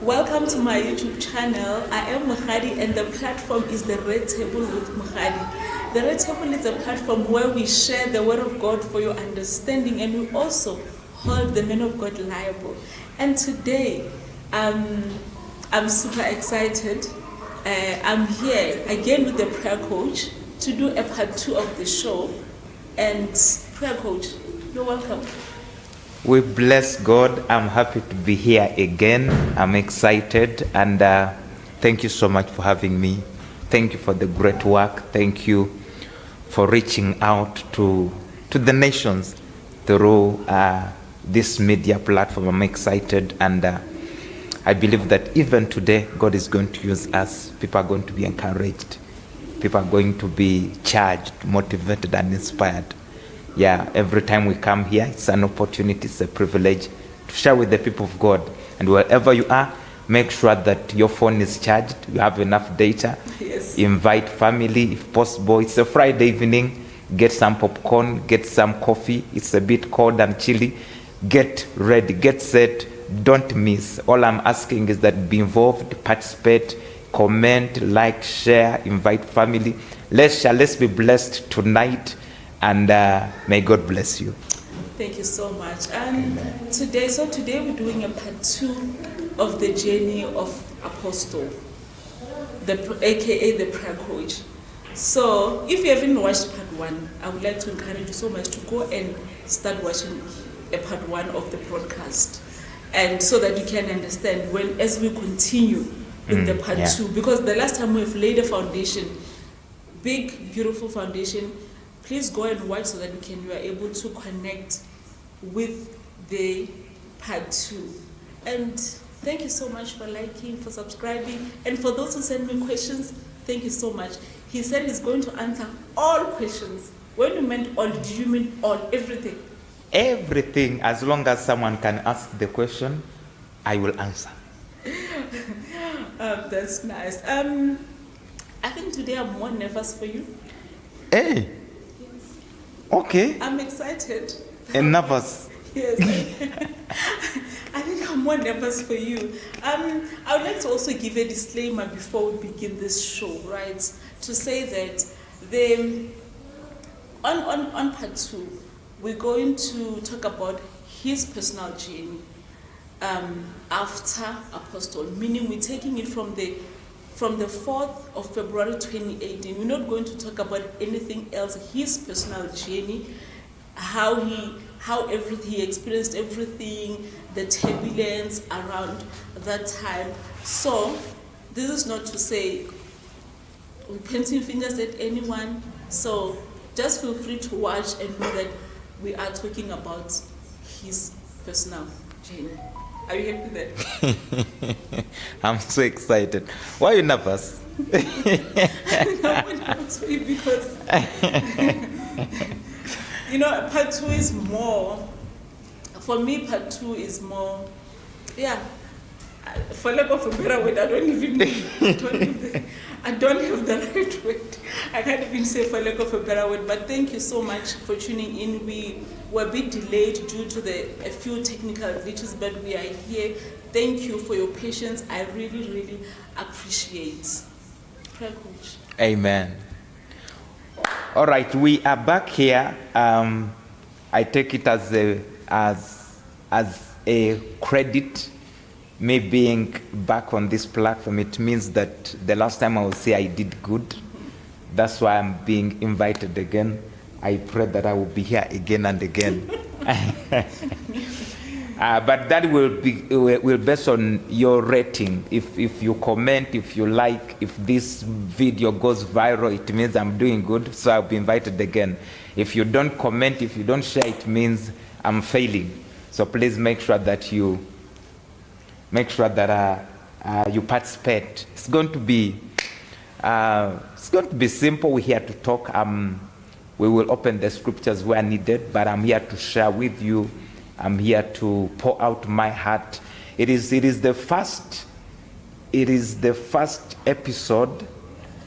Welcome to my YouTube channel. I am Mokgadi and the platform is the Red Table with Mokgadi. The Red Table is a platform where we share the Word of God for your understanding, and we also hold the men of God liable. And today, I'm super excited. I'm here again with the prayer coach to do a part 2 of the show. And prayer coach, you're welcome. We bless God. I'm happy to be here again. I'm excited, and thank you so much for having me. Thank you for the great work. Thank you for reaching out to the nations through this media platform. I'm excited, and I believe that even today God is going to use us. People are going to be encouraged. People are going to be charged, motivated, and inspired. Yeah, every time we come here, it's an opportunity, it's a privilege to share with the people of God. And wherever you are, make sure that your phone is charged, you have enough data. Yes. Invite family if possible. It's a Friday evening. Get some popcorn, get some coffee. It's a bit cold and chilly. Get ready, get set. Don't miss. All I'm asking is that be involved, participate, comment, like, share, invite family. Let's share, let's be blessed tonight. And may God bless you. Thank you so much. Today we're doing a part 2 of the journey of Apostle, aka the prayer coach. So if you haven't watched part 1, I would like to encourage you so much to go and start watching a part 1 of the broadcast, and so that you can understand as we continue with the part 2, because the last time we've laid a foundation, big beautiful foundation. Please go and watch so that you are able to connect with the part 2. And thank you so much for liking, for subscribing, and for those who send me questions, thank you so much. He said he's going to answer all questions. When you meant all, did you mean all, everything? Everything, as long as someone can ask the question, I will answer. That's nice. I think today I'm more nervous for you. Hey. Okay. I'm excited. And nervous. Yes. I think I'm more nervous for you. I would like to also give a disclaimer before we begin this show, right? To say that on part 2, we're going to talk about his personal journey after Apostle, meaning we're taking it from the 4th of February 2018. We're not going to talk about anything else, his personal journey, how he experienced everything, the turbulence around that time. So this is not to say we're pointing fingers at anyone. So just feel free to watch and know that we are talking about his personal journey. Are you happy with that? I'm so excited. Why are you nervous? I'm nervous because part 2 is more. For me, part 2 is more. Yeah. For lack of a better word, I don't have the right word. I can't even say for lack of a better word. But thank you so much for tuning in. We were a bit delayed due to a few technical glitches, but we are here. Thank you for your patience. I really, really appreciate. Prayer coach. Amen. All right, we are back here. I take it as a credit. Me being back on this platform, it means that the last time I was here, I did good. That's why I'm being invited again. I pray that I will be here again and again. But that will based on your rating. If you comment, if you like, if this video goes viral, it means I'm doing good, so I'll be invited again. If you don't comment, if you don't share, it means I'm failing. So please make sure that you participate. It's going to be simple. We're here to talk. We will open the scriptures where needed, but I'm here to share with you. I'm here to pour out my heart. It is the first episode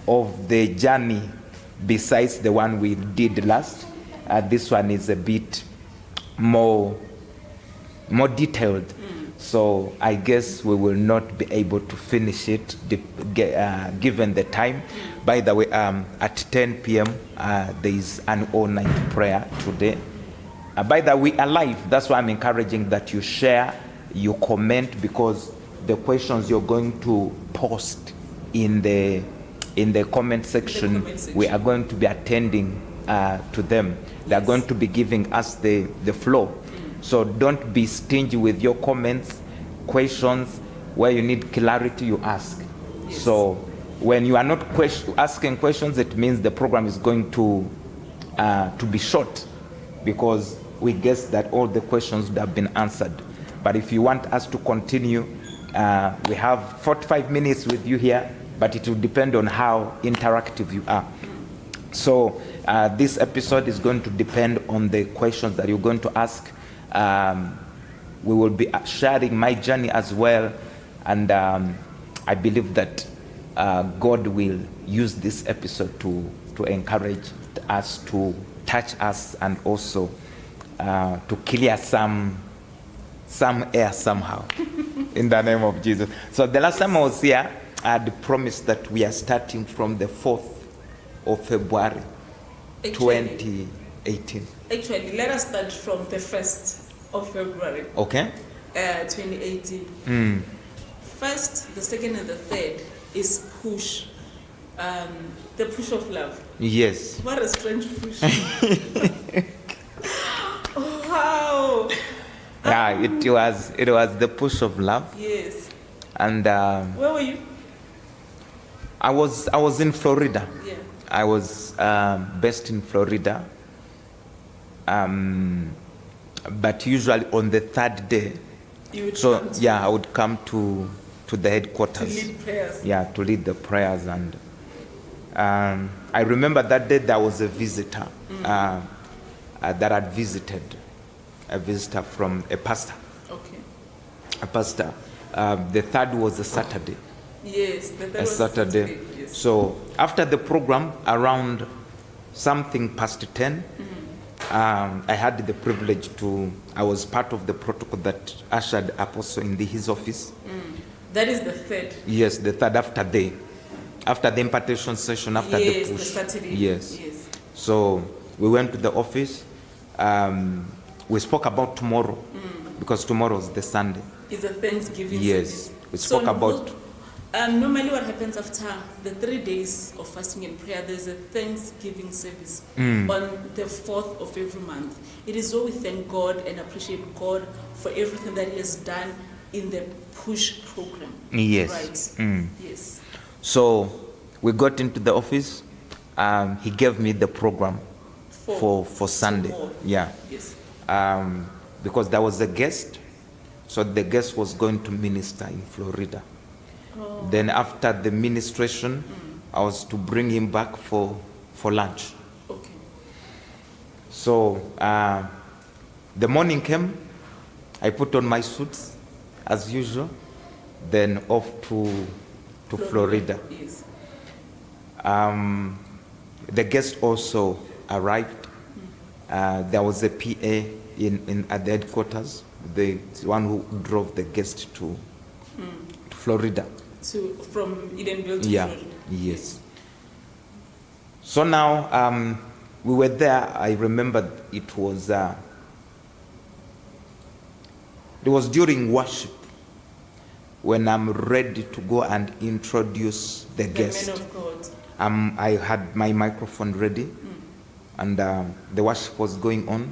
of the journey besides the one we did last. This one is a bit more detailed. So I guess we will not be able to finish it given the time. By the way, at 10 p.m. There is an all-night prayer today. By the way, we are live. That's why I'm encouraging that you share, you comment, because the questions you're going to post in the comment section, we are going to be attending to them. They are going to be giving us the floor. So don't be stingy with your comments, questions. Where you need clarity, you ask. Yes. So when you are not asking questions, it means the program is going to be short, because we guess that all the questions would have been answered. But if you want us to continue, we have 45 minutes with you here, but it will depend on how interactive you are. So this episode is going to depend on the questions that you're going to ask. We will be sharing my journey as well, and I believe that God will use this episode to encourage us, to touch us, and also to clear some air somehow in the name of Jesus. So the last time I was here, I had promised that we are starting from the 4th of February 2018. Actually, let us start from the 1st of February. Okay. 2018. First, the second, and the third is push. The push of love. Yes. What a strange push. Wow. Yeah, it was the push of love. Yes. And where were you? I was in Florida. Yeah. I was based in Florida. But usually on the third day, I would come to the headquarters. To lead prayers. Yeah, to lead the prayers. And I remember that day there was a visitor that had visited, a visitor from a pastor. Okay. A pastor. The third was a Saturday. Yes, the third was a Saturday. Yes. So after the program, around something past 10, I had the privilege I was part of the protocol that ushered Apostle in his office. That is the third. Yes, the third after the impartation session, after the push. The Saturday. Yes. So we went to the office. We spoke about tomorrow, because tomorrow is the Sunday. It's a Thanksgiving service. We spoke about... normally what happens after the 3 days of fasting and prayer, there's a Thanksgiving service on the 4th of every month. It is where we thank God and appreciate God for everything that He has done in the push program. Yes. Right. Yes. So we got into the office. He gave me the program for Sunday. Tomorrow. Yeah. Yes. Because there was a guest. So the guest was going to minister in Florida. Oh. Then after the ministration, I was to bring him back for lunch. Okay. So the morning came, I put on my suits as usual, then off to Florida. Yes. The guest also arrived. There was a PA at the headquarters, the one who drove the guest to Florida. From Edenville to Florida. Yes. So now we were there. I remember it was during worship when I'm ready to go and introduce the guest. The man of God. I had my microphone ready, and the worship was going on.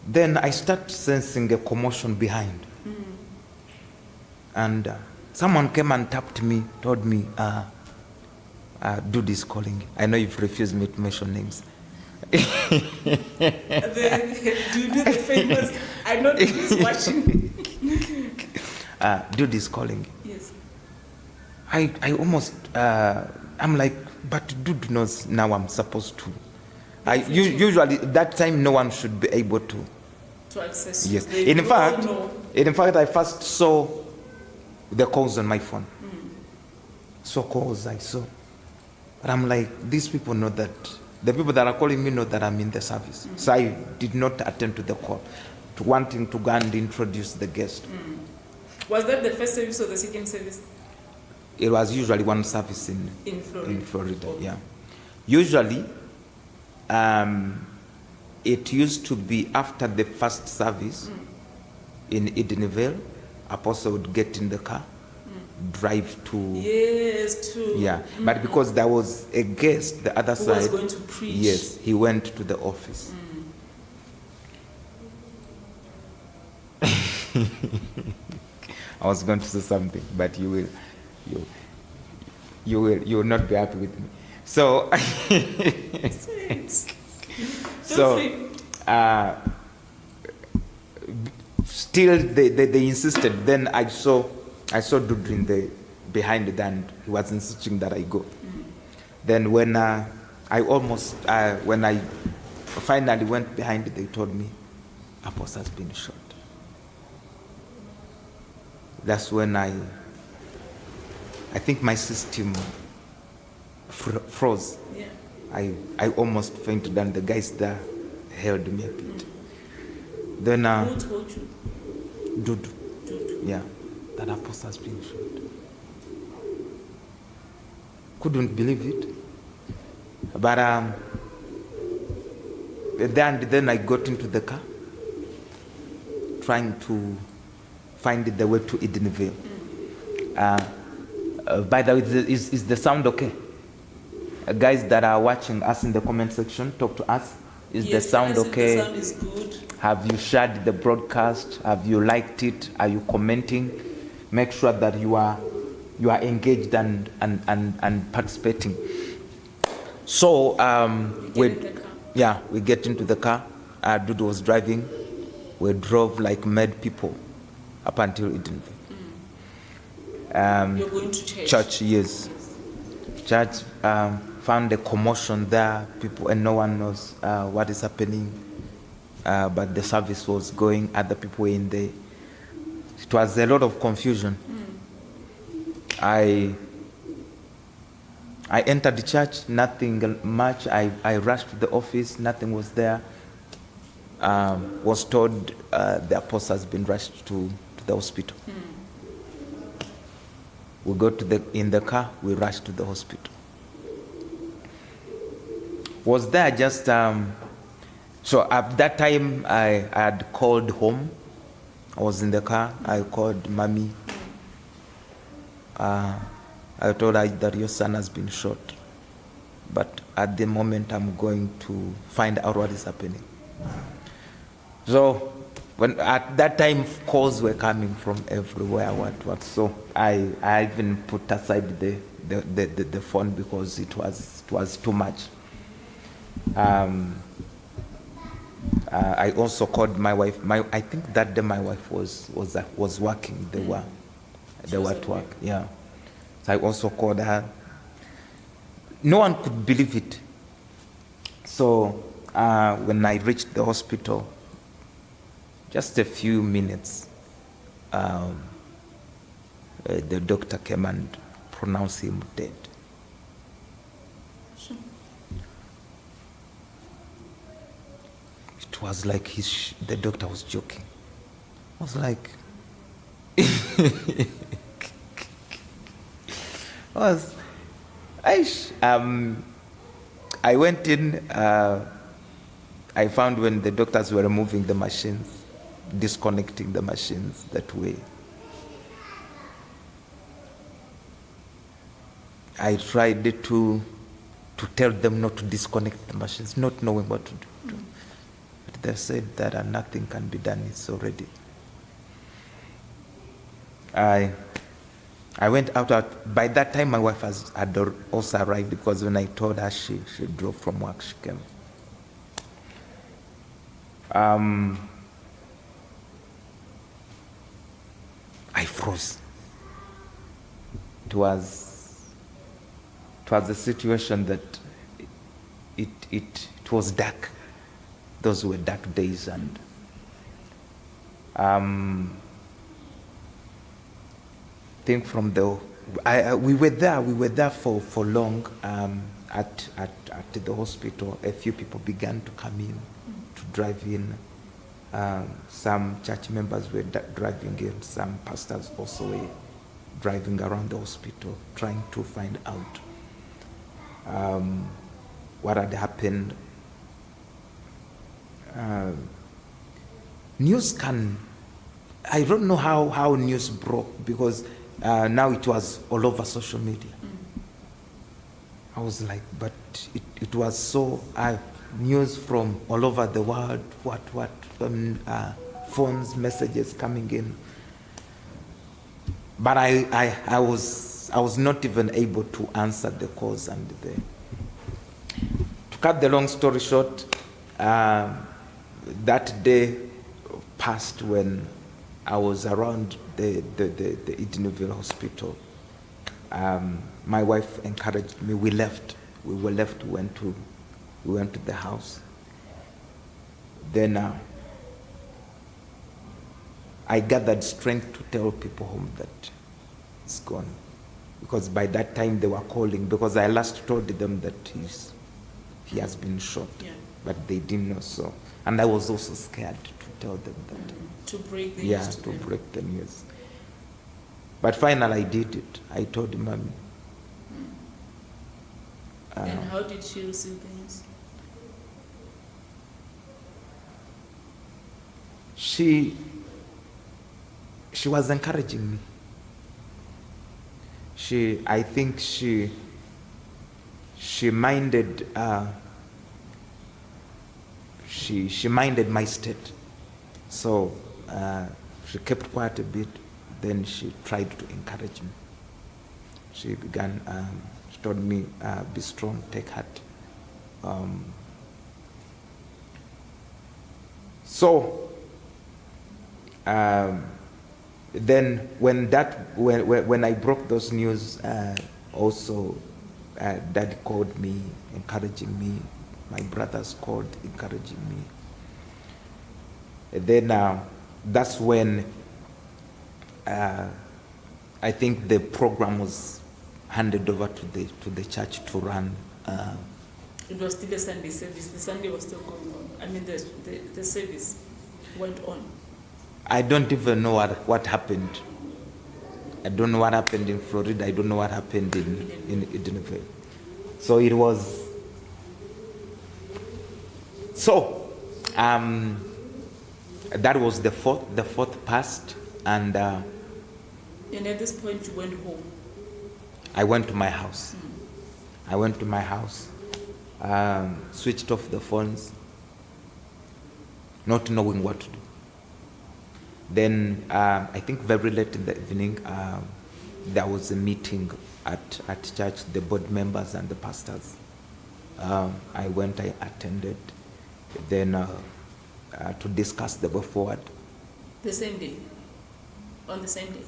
Then I start sensing a commotion behind. And someone came and tapped me, told me, Dude is calling. I know you've refused me to mention names. Do you do the famous, I know Dude is watching. Dude is calling. Yes. I almost, I'm like, but Dude knows now I'm supposed to. Usually, that time, no one should be able to access. Yes. In fact, I first saw the calls on my phone. So calls I saw. But I'm like, these people know that, the people that are calling me know that I'm in the service. So I did not attend to the call. wanting to go and introduce the guest. Was that the first service or the second service? It was usually one service in Florida. Okay. Yeah. Usually, it used to be after the first service in Edenville. Apostle would get in the car, drive to. Yes, to. Yeah, but because there was a guest, the other Who side. was going to preach. Yes, he went to the office. I was going to say something, but you will not be happy with me. So, still they insisted. Then I saw Dudu in the behind it, and he was insisting that I go. Then when I finally went behind it, they told me Apostle has been shot. That's when I think my system froze. Yeah. I almost fainted, and the guys there held me a bit. Then Who told you? Dudu. Yeah, that Apostle has been shot. Couldn't believe it. But then I got into the car, trying to find the way to Edenville. By the way, is the sound okay? Guys that are watching us in the comment section, talk to us. Is Yes, the sound okay? The sound is good. Have you shared the broadcast? Have you liked it? Are you commenting? Make sure that you are engaged and participating. So we get into the car. Dudu was driving. We drove like mad people up until Edenville. You're going to church? Church, yes. Church found a commotion there. People and no one knows what is happening. But the service was going. Other people were in there. It was a lot of confusion. I entered the church, nothing much. I rushed to the office, nothing was there. Was told the apostle has been rushed to the hospital. We go in the car, we rushed to the hospital. Was there just so at that time I had called home. I was in the car. I called mommy. I told her that your son has been shot, but at the moment I'm going to find out what is happening. So when at that time calls were coming from everywhere, what. So I even put aside the phone because it was too much. I also called my wife. I think that day my wife was working. They were at work. Yeah. So I also called her. No one could believe it. So when I reached the hospital, just a few minutes, the doctor came and pronounced him dead. It was like the doctor was joking. I was like, I went in, I found when the doctors were removing the machines, disconnecting the machines that way. I tried to tell them not to disconnect the machines, not knowing what to do. But they said that nothing can be done, it's already. I went out. By that time, my wife had also arrived, because when I told her, she drove from work, she came. I froze. It was a situation that it was dark. Those were dark days, and think from we were there for long. At the hospital, a few people began to come in, to drive in, Some church members were driving in, some pastors also were driving around the hospital trying to find out what had happened. I don't know how news broke, because now it was all over social media. I was like, but it was so news from all over the world, phones, messages coming in. But I was not even able to answer the calls and to cut the long story short, that day passed when I was around the Edenville hospital. My wife encouraged me. We left. We went to the house. Then I gathered strength to tell people home that it's gone, because by that time they were calling, because I last told them that he has been shot, but they didn't know so, and I was also scared to tell them that. To break the news. To break the news. But finally I did it. I told Mommy. And how did she receive the news? She was encouraging me. I think she minded she minded my state, so she kept quiet a bit. Then she tried to encourage me. She began. She told me, "Be strong, take heart." Then when I broke those news, also Dad called me, encouraging me. My brothers called, encouraging me. And then that's when I think the program was handed over to the church to run. It was still a Sunday service. The Sunday was still going on. I mean, the service went on. I don't even know what happened. I don't know what happened in Florida. I don't know what happened in Edenville. So it was. So that was the fourth passed, and at this point you went home. I went to my house. I went to my house, switched off the phones, not knowing what to do. Then I think very late in the evening, there was a meeting at church, the board members and the pastors. I went, I attended, then to discuss the way forward. The same day? On the same day?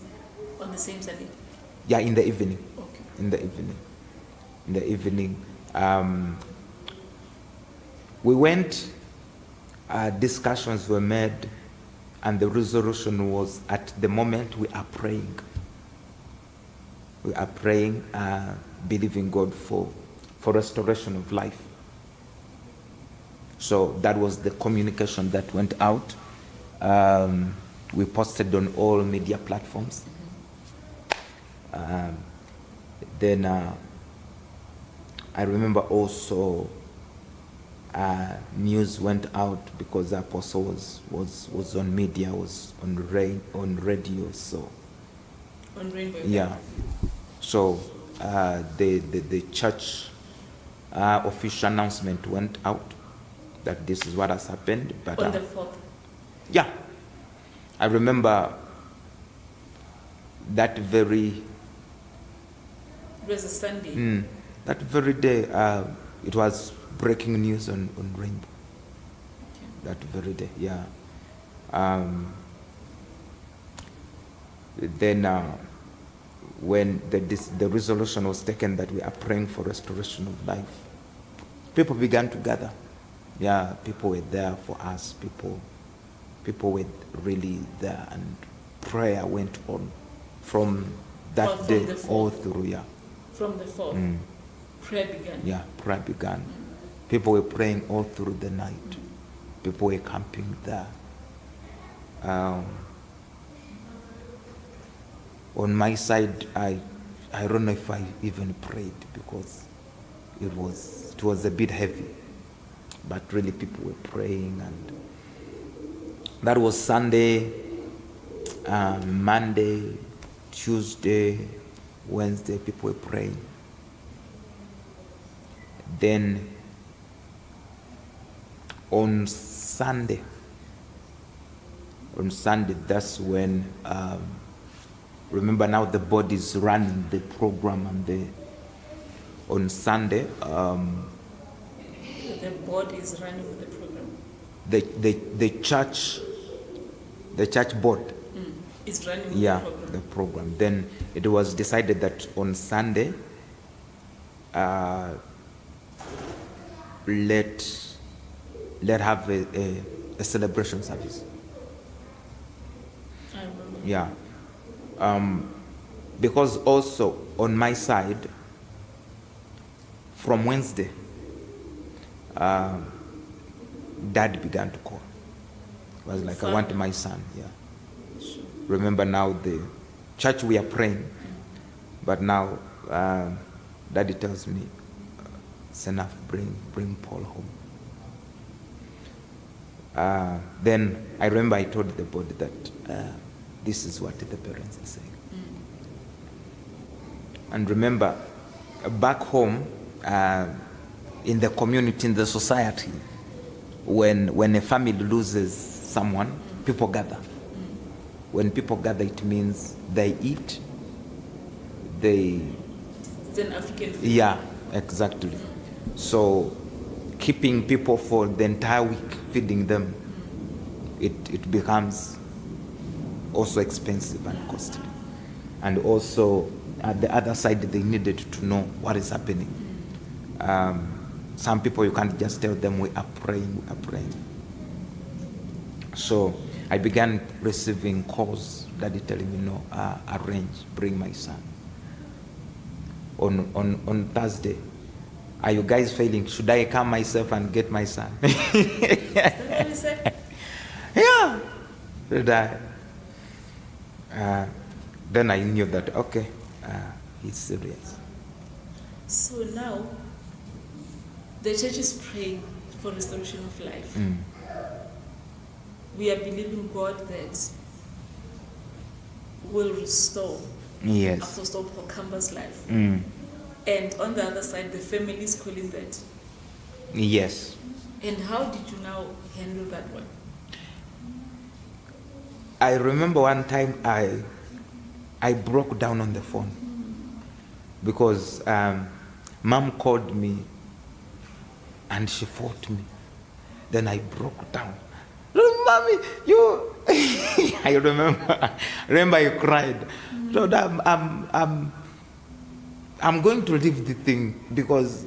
On the same Sunday? Yeah, in the evening. Okay. In the evening. We went, discussions were made, and the resolution was, at the moment we are praying. We are praying, believing God for restoration of life. So that was the communication that went out. We posted on all media platforms. Then I remember also news went out because the apostle was on media, was on radio. So on Rainbow. Yeah. So the church official announcement went out that this is what has happened. But on the 4th. Yeah, I remember that very. It was a Sunday. That very day, it was breaking news on Rainbow. Okay. That very day, yeah. Then when the resolution was taken that we are praying for restoration of life, people began to gather. Yeah, people were there for us. People were really there, and prayer went on from that day all through. Yeah. From the 4th, prayer began. Yeah, prayer began. People were praying all through the night. People were camping there. On my side, I don't know if I even prayed because it was a bit heavy. But really people were praying, and that was Sunday, Monday, Tuesday, Wednesday, people were praying. Then on Sunday, that's when, remember now the body's running the program, and on Sunday, the board is running the program. The church board is running the program. The program. Then it was decided that on Sunday, let have a celebration service. I remember. Yeah. Because also on my side, from Wednesday, Dad began to call. It was like, I want my son. Yeah. Sure. Remember now the church we are praying, but now Daddy tells me, it's enough, bring Paul home. Then I remember I told the body that this is what the parents are saying. And remember, back home, in the community, in the society, when a family loses someone, people gather. When people gather, it means they eat, It's an African food. Yeah, exactly. So keeping people for the entire week, feeding them, it becomes also expensive and costly. And also at the other side, they needed to know what is happening. Some people, you can't just tell them we are praying. So I began receiving calls, Daddy telling me, no, arrange, bring my son. On Thursday, are you guys failing? Should I come myself and get my son? Is that what you said? Yeah. Then I knew that, okay, he's serious. So now, the church is praying for restoration of life. We are believing God that will restore Yes. Apostle Paul Kamba's life. Mm. And on the other side, the family is calling that. Yes. And how did you now handle that one? I remember one time I broke down on the phone because Mom called me and she fought me. Then I broke down. Mommy, you. I remember I cried. So I'm going to leave the thing because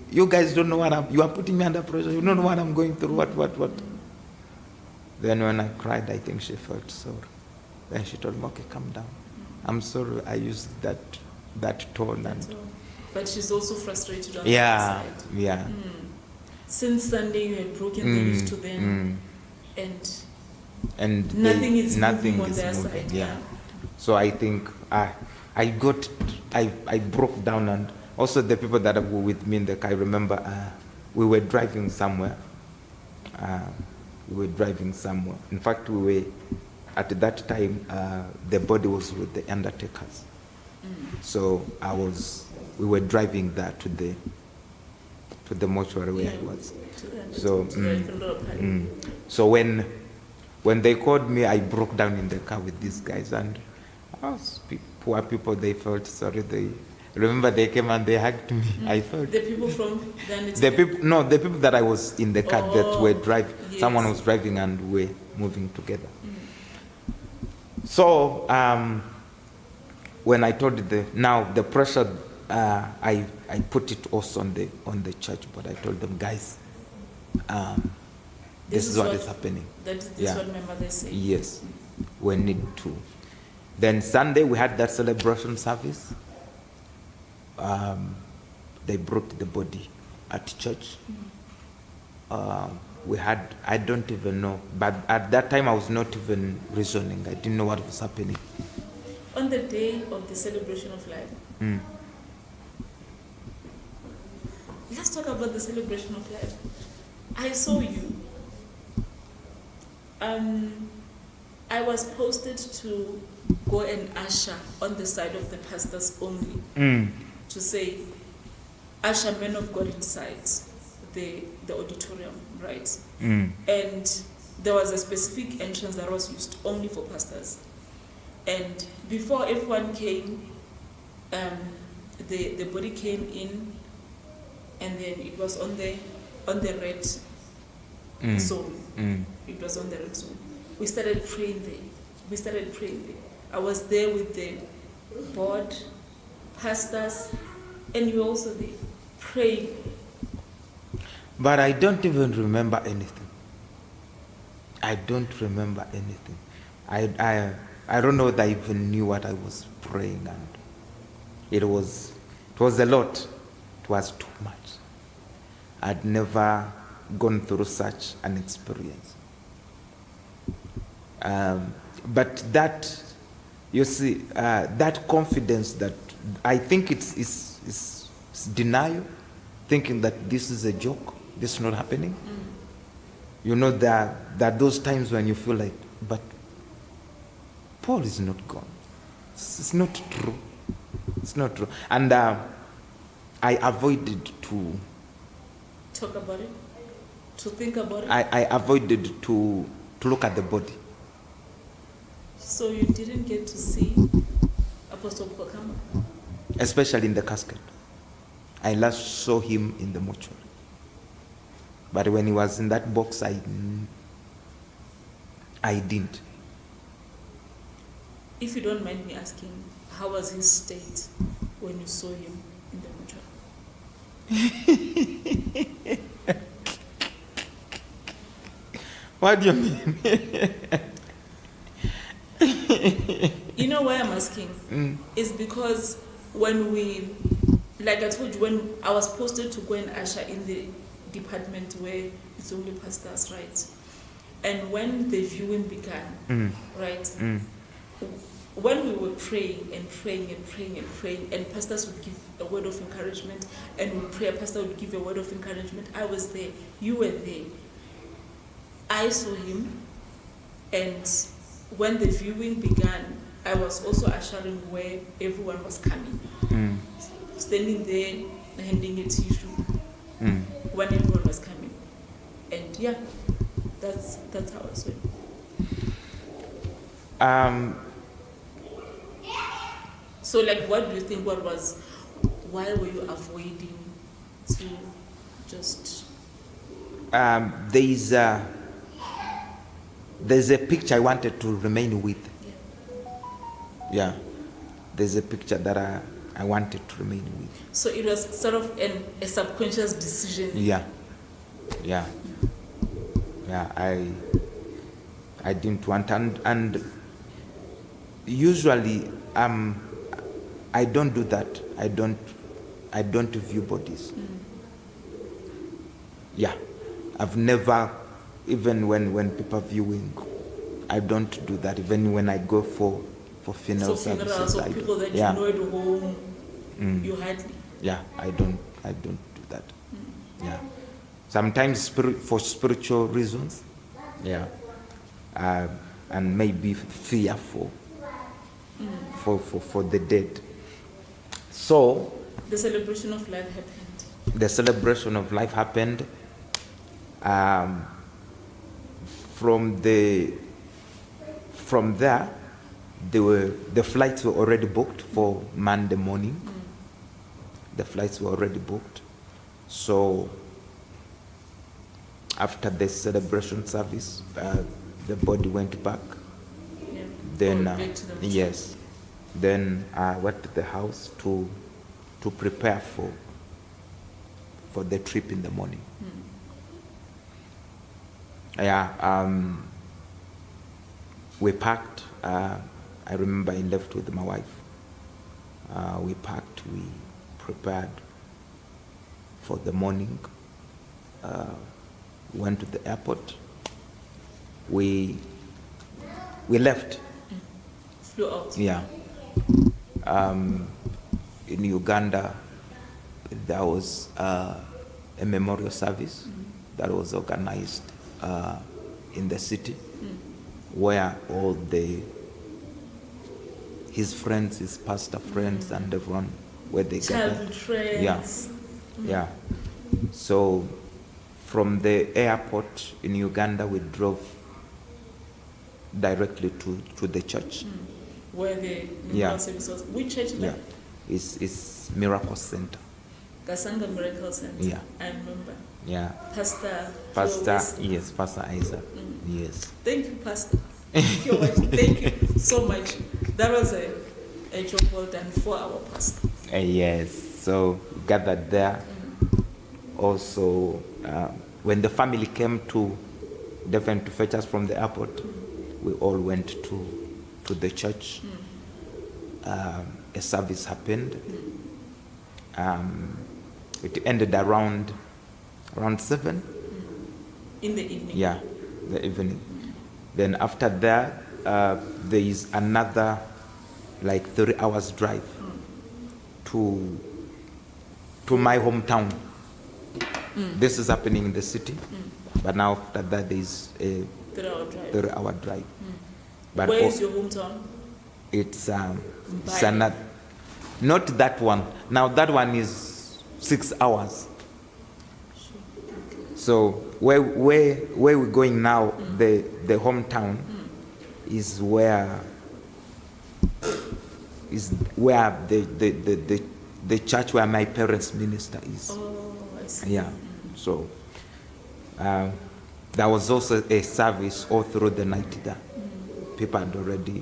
you guys don't know what you are putting me under pressure. You don't know what I'm going through. What? Then when I cried, I think she felt sorry. Then she told me, okay, calm down. I'm sorry I used that tone. But she's also frustrated on the other side. Yeah. Since Sunday, you had broken the news to them, and nothing is moving on their moving. side. Yeah. So I think I broke down, and also the people that were with me in the car. I remember we were driving somewhere. In fact, we were at that time. The body was with the undertakers. So we were driving there to the mortuary where I was. So when they called me, I broke down in the car with these guys, and poor people, they felt sorry. They came and they hugged me. I felt the people from the people that I was in the car that were driving. Yes. Someone was driving and we were moving together. So when I told the pressure, I put it also on the church, but I told them, guys, this is what is happening. This is what my mother said. Yes, we need to. Then Sunday we had that celebration service. They brought the body at church. I don't even know, but at that time I was not even reasoning. I didn't know what was happening. On the day of the celebration of life, let's talk about the celebration of life. I saw you. I was posted to go and usher on the side of the pastors only, to say, usher men of God inside the auditorium, right? And there was a specific entrance that was used only for pastors. And before everyone came, the body came in, and then it was on the red zone. It was on the red zone. We started praying there. I was there with the board, pastors, and you also there praying. But I don't even remember anything. I don't remember anything. I don't know that I even knew what I was praying, and it was a lot. It was too much. I'd never gone through such an experience. But that, you see, that confidence, that I think it's denial, thinking that this is a joke, this is not happening. You know, that those times when you feel like, but Paul is not gone. It's not true. It's not true. And I avoided to talk about it, to think about it. I avoided to look at the body. So you didn't get to see Apostle Kwakama? Especially in the casket. I last saw him in the mortuary. But when he was in that box, I didn't. If you don't mind me asking, how was his state when you saw him in the mortuary? What do you mean? You know why I'm asking? It's because when we, like I told you, when I was posted to go and usher in the department where it's only pastors, right? And when the viewing began, right? When we were praying and pastors would give a word of encouragement, and we pray, a pastor would give a word of encouragement. I was there, you were there. I saw him, and when the viewing began, I was also ushering where everyone was coming. Standing there, handing a tissue when everyone was coming. And yeah, that's how I saw it. So like, what do you think, why were you avoiding to just... There's a picture I wanted to remain with. Yeah. There's a picture that I wanted to remain with. So it was sort of a subconscious decision. Yeah. I didn't want, and usually I don't do that. I don't view bodies. Yeah. I've never, even when people are viewing, I don't do that. Even when I go for funeral services, so people that you know at home, you hardly. Yeah, I don't do that. Yeah, sometimes for spiritual reasons. Yeah, and maybe fear for the dead. So the celebration of life happened. The celebration of life happened. From there, the flights were already booked for Monday morning. The flights were already booked. So after the celebration service, the body went back. Yeah. Then back to the yes. Then I went to the house to prepare for the trip in the morning. Yeah, we packed. I remember I left with my wife. We packed, we prepared for the morning. went to the airport. We left. Flew out. Yeah. In Uganda, there was a memorial service that was organized in the city, where all his friends, his pastor friends, and everyone, where they Childhood gathered. friends. Yeah. So from the airport in Uganda, we drove directly to the church. Where the Yeah. service was. Which church? Yeah. It's Miracle Center. Kasanga Miracle Center. Yeah. I remember. Yeah. Pastor. Pastor, Joe. yes, Pastor Isaac. Yes. Thank you, Pastor. If you're watching, thank you so much. That was a job well done for our pastor. Yes. So we gathered there. Also, when the family came to Devon to fetch us from the airport, we all went to the church. A service happened. It ended around 7. In the evening. Yeah, the evening. Then after that, there is another like 3 hours drive to my hometown. This is happening in the city, but now after that there is a 3-hour drive. 3-hour drive. But Where is your hometown? it's Mbale. not that one. Now that one is 6 hours. So where we're going now, the hometown is where the church where my parents minister is. Oh, I see. Yeah. So there was also a service all through the night there. People had already,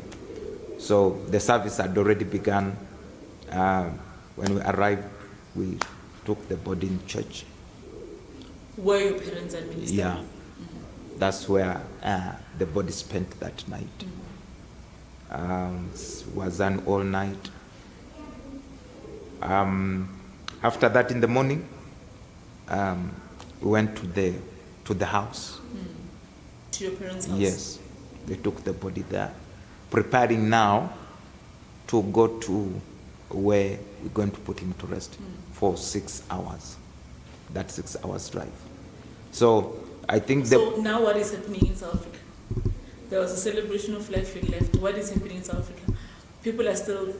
so the service had already begun. When we arrived, we took the body in church. Where your parents are ministering? Yeah. That's where the body spent that night. Was an all night. After that, in the morning, we went to the house. To your parents' house? Yes, they took the body there, preparing now to go to where we're going to put him to rest for 6 hours. That 6 hours drive. So I think So now what is happening in South Africa? There was a celebration of life, you left. What is happening in South Africa? People are still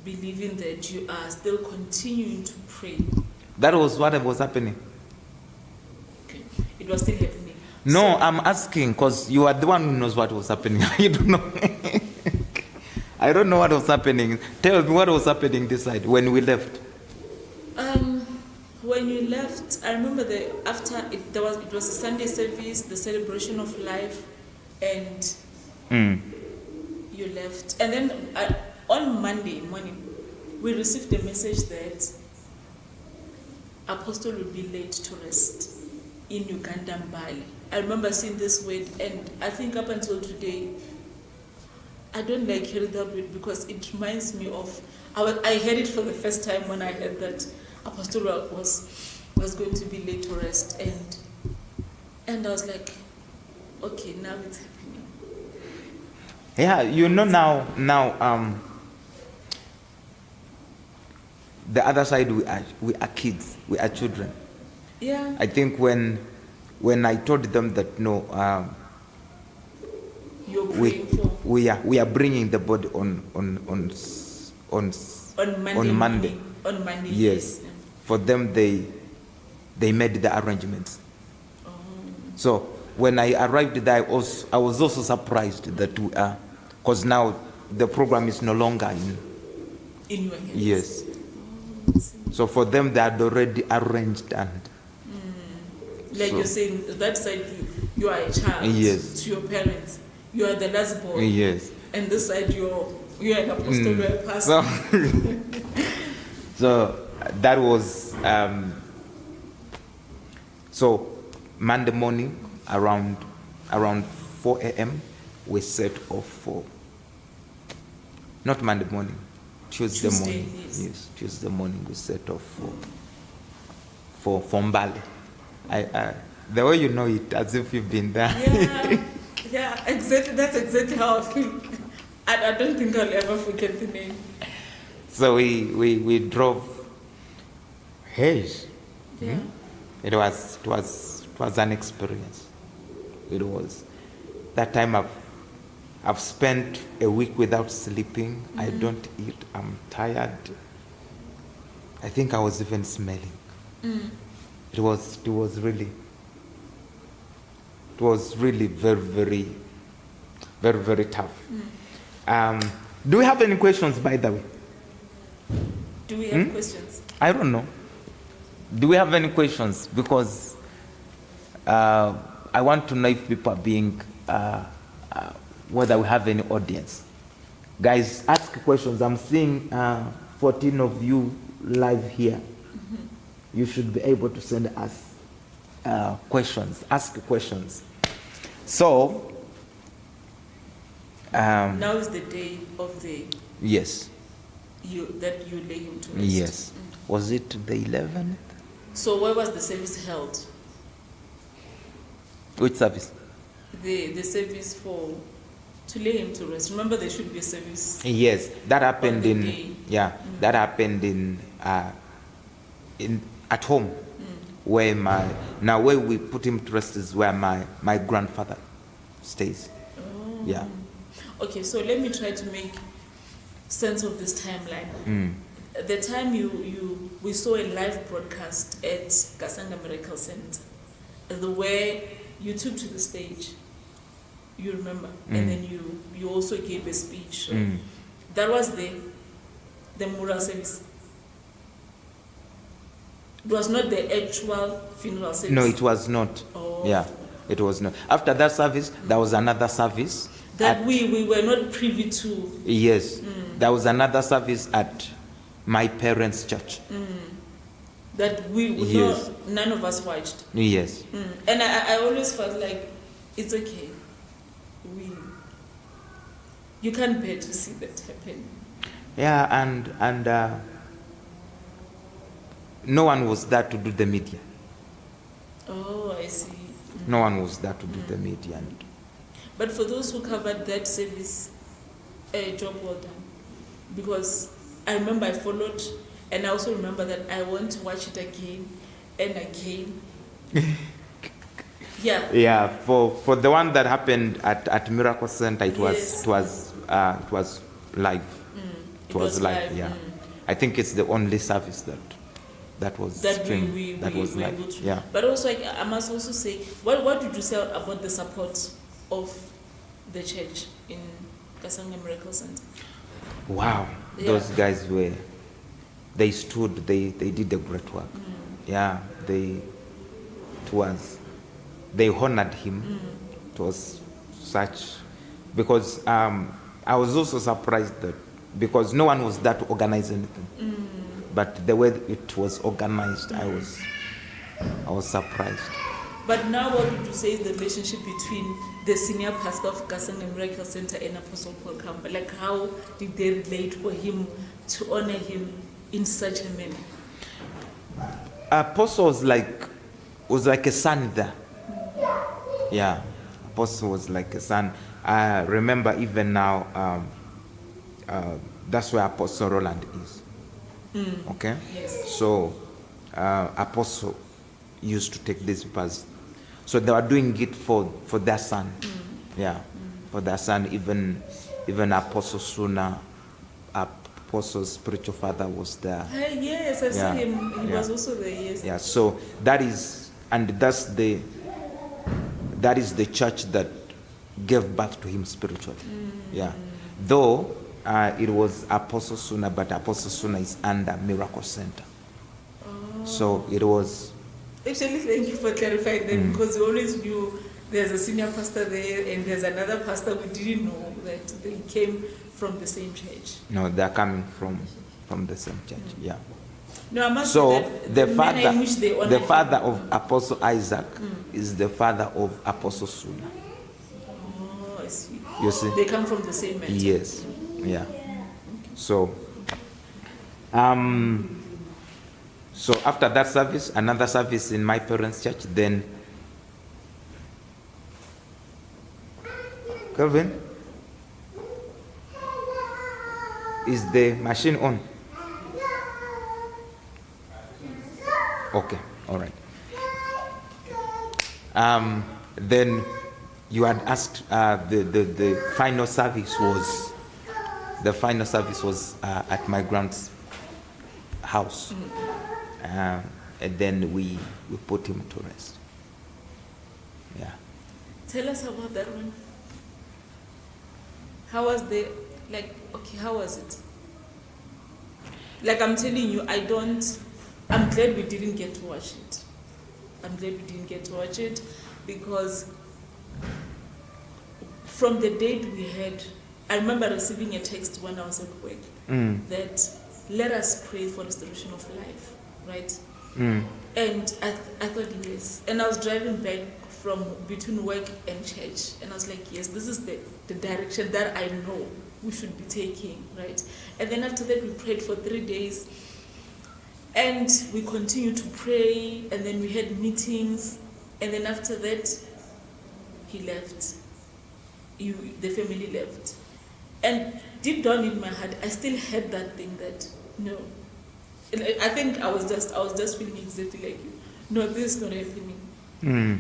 believing that you are still continuing to pray. that was what was happening. Okay. It was still happening. No, So- I'm asking because you are the one who knows what was happening. I don't know. I don't know what was happening. Tell me what was happening this side when we left. When you left, I remember it was a Sunday service, the celebration of life, and you left. And then on Monday morning, we received a message that Apostle will be laid to rest in Uganda, Mbale. I remember seeing this word, and I think up until today, I don't like hearing that word because it reminds me of, I heard it for the first time when I heard that Apostle was going to be laid to rest, and I was like, okay, now it's happening. Yeah, you know now the other side we are kids, we are children. Yeah. I think when I told them that no, You're praying for we are bringing the body on Monday. Monday. Morning. On Monday. Yes. For them they made the arrangements. Oh. So when I arrived there, I was also surprised that we are, because now the program is no longer In your hands. yes. Oh, I see. So for them they had already arranged and Like So- you're saying, that side you are a child Yes. to your parents. You are the last boy. yes. And this side you're an apostle, you're a pastor. So, so that was so Monday morning around 4 a.m. we set off for, not Monday morning, Tuesday morning. Yes. Tuesday morning we set off for Mbale. The way you know it, as if you've been there. Yeah, exactly. That's exactly how I feel. I don't think I'll ever forget the name. So we drove. Hey. Yeah. It was an experience. It was. That time I've spent a week without sleeping. I don't eat. I'm tired. I think I was even smelling. It was really very, very, very tough. Do we have any questions, by the way? Do we have questions? I don't know. Do we have any questions? Because I want to know if people are being, whether we have any audience. Guys, ask questions. I'm seeing 14 of you live here. You should be able to send us questions. Ask questions. So, now is the day of the yes. that you lay him to rest. Yes. Was it the 11th? So where was the service held? Which service? The service to lay him to rest. Remember, there should be a service. Yes, that happened on the in day. that happened in at home, where where we put him to rest is where my grandfather stays. Oh. Yeah. Okay, so let me try to make sense of this timeline. The time we saw a live broadcast at Kasanga Miracle Center, the way you took to the stage, you remember, and then you also gave a speech. So that was the memorial service. It was not the actual funeral service. No, it was not. Oh. Yeah, it was not. After that service, there was another service. That we were not privy to. Yes, there was another service at my parents' church. That Yes. none of us watched. Yes. And I always felt like it's okay. You can't bear to see that happen. Yeah, and no one was there to do the media. Oh, I see. No one was there to do the media. But for those who covered that service, a job well done. Because I remember I followed, and I also remember that I want to watch it again and again. Yeah. Yeah, for the one that happened at Miracle Center, it Yes. was live. It was live. Yeah, I think it's the only service that was That streamed. we that was were live. able to. Yeah. But also, I must also say, what did you say about the support of the church in Kasanga Miracle Center? Wow, Yeah. those guys they stood, they did a great work. Yeah, they honored him. It was such, because I was also surprised that, because no one was there to organize anything, but the way it was organized, I was surprised. But now what would you say is the relationship between the senior pastor of Kasanga Miracle Center and Apostle Paul Campbell? Like, how did they relate for him to honor him in such a manner? Apostle was like a son there. Yeah, Apostle was like a son. I remember even now, that's where Apostle Roland is. Okay? Yes. So, Apostle used to take these papers. So they were doing it for their son. Yeah, for their son. Even Apostle Suna, Apostle's spiritual father was there. Yes, I saw him. He was also there, yes. Yeah, so that's the church that gave birth to him spiritually. Yeah. Though it was Apostle Suna, but Apostle Suna is under Miracle Center. So it was. Actually, thank you for clarifying that, because we always knew there's a senior pastor there and there's another pastor. We didn't know that they came from the same church. No, they're coming from the same church. Yeah. No, I must So say that the manner in which they honor the him- father of Apostle Isaac is the father of Apostle Suna. Oh, I see. You see? They come from the same mentor. Yes. Yeah. So, so after that service, another service in my parents' church, then Kelvin, is the machine on? Okay, all right. Then you had asked, the final service was at my grand's house. And then we put him to rest. Yeah. Tell us about that one. How was how was it? Like, I'm telling you, I'm glad we didn't get to watch it. I'm glad we didn't get to watch it, because from the date we had, I remember receiving a text when I was at work that let us pray for restoration of life, right? And I thought, yes. And I was driving back from between work and church, and I was like, yes, this is the direction that I know we should be taking, right? And then after that, we prayed for 3 days, and we continued to pray, and then we had meetings, and then after that, he left. The family left. And deep down in my heart, I still had that thing that, no. And I think I was just feeling exactly like you. No, this is not happening. We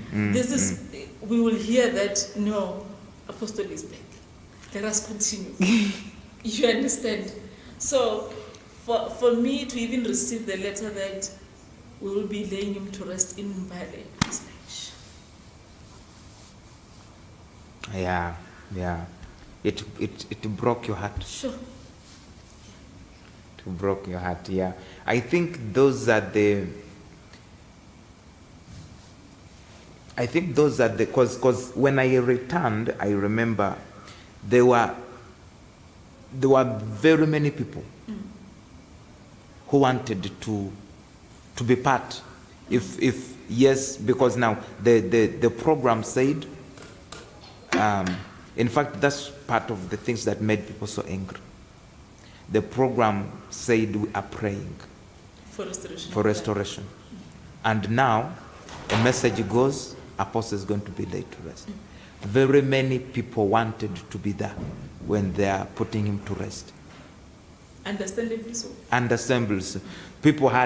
will hear that, no, Apostle is back. Let us continue. You understand? So, for me to even receive the letter that we will be laying him to rest in Mbale, I was like, Yeah. It broke your heart. sure. It broke your heart, yeah. I think those are the because when I returned, I remember there were very many people who wanted to be part. If yes, because now the program said, in fact, that's part of the things that made people so angry. The program said we are praying for restoration. And now a message goes, Apostle is going to be laid to rest. Very many people wanted to be there when they are putting him to rest. Understandably so. Understandably so. People would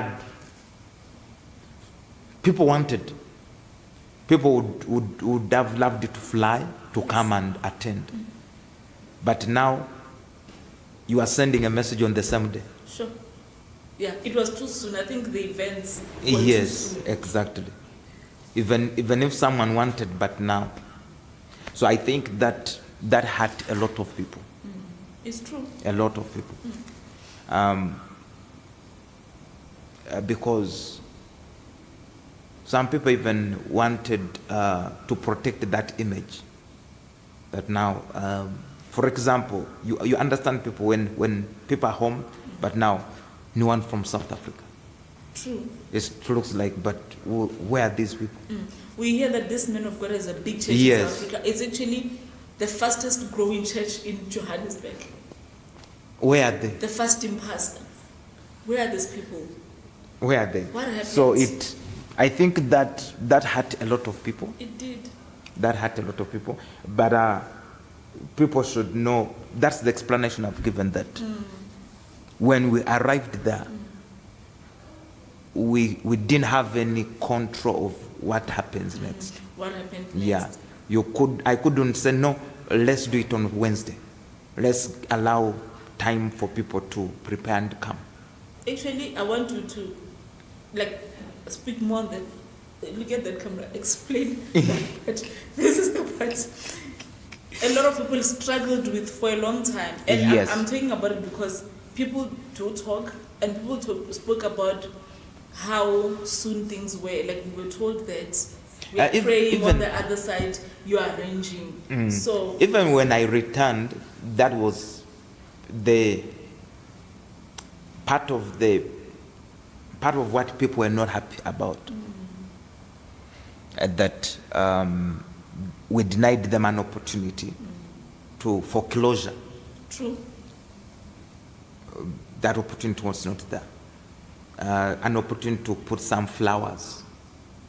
have loved to fly to come and attend. But now you are sending a message on the same day. Sure. Yeah, it was too soon. I think the events were Yes, too soon. exactly. Even if someone wanted, but now. So I think that hurt a lot of people. It's true. A lot of people. Because some people even wanted to protect that image. That now, for example, you understand people when people are home, but now no one from South Africa. True. It looks like, but where are these people? We hear that this man of God has a big church Yes. in South Africa. It's actually the fastest growing church in Johannesburg. Where are they? The fasting pastor. Where are these people? Where are they? What happened? So I think that hurt a lot of people. It did. That hurt a lot of people. But people should know, that's the explanation I've given, that when we arrived there, we didn't have any control of what happens next. What happened next? Yeah. I couldn't say, no, let's do it on Wednesday. Let's allow time for people to prepare and come. Actually, I want you to speak more on that. Look at that camera. Explain that. This is the part a lot of people struggled with for a long time. And Yes. I'm talking about it because people do talk, and people spoke about how soon things were. Like, we were told that we are praying on the other side, you are arranging. So even when I returned, that was the part of what people were not happy about. That we denied them an opportunity for closure. True. That opportunity was not there. An opportunity to put some flowers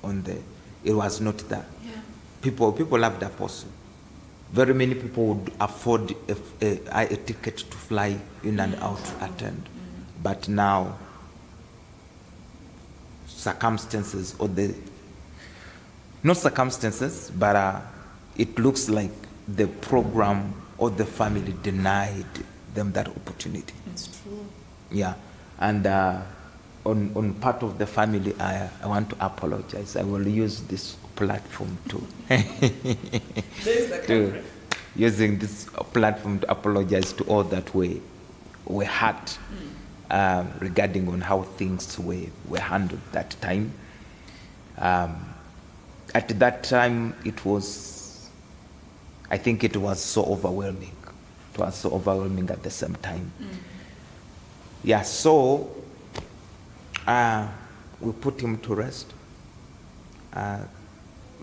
on there, it was not there. Yeah. People loved the apostle. very many people would afford a ticket to fly in and out to attend. But now, circumstances or not circumstances, but it looks like the program or the family denied them that opportunity. It's true. Yeah, and on part of the family, I want to apologize. I will use this platform There's the camera. using this platform to apologize to all that were hurt regarding on how things were handled that time. At that time, I think it was so overwhelming. It was so overwhelming at the same time. Yeah, so we put him to rest.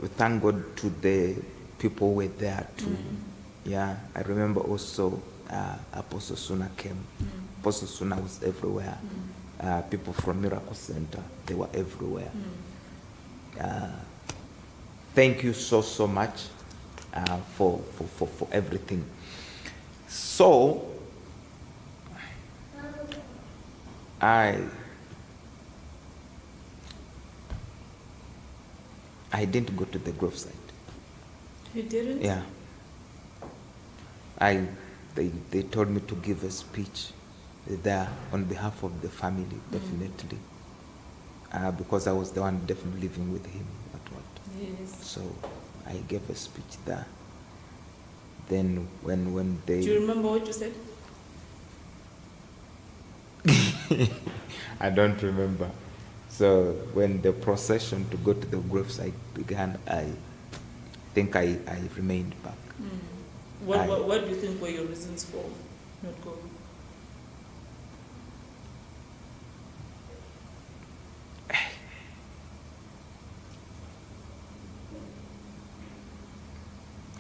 We thank God to the people who were there too. Yeah, I remember also Apostle Suna came. Apostle Suna was everywhere. People from Miracle Center, they were everywhere. Thank you so much for everything. So I didn't go to the graveside. You didn't? Yeah. They told me to give a speech there on behalf of the family, definitely. Because I was the one definitely living with him at what. Yes. So I gave a speech there. Then when they... Do you remember what you said? I don't remember. So when the procession to go to the gravesite began, I think I remained back. What do you think were your reasons for not going?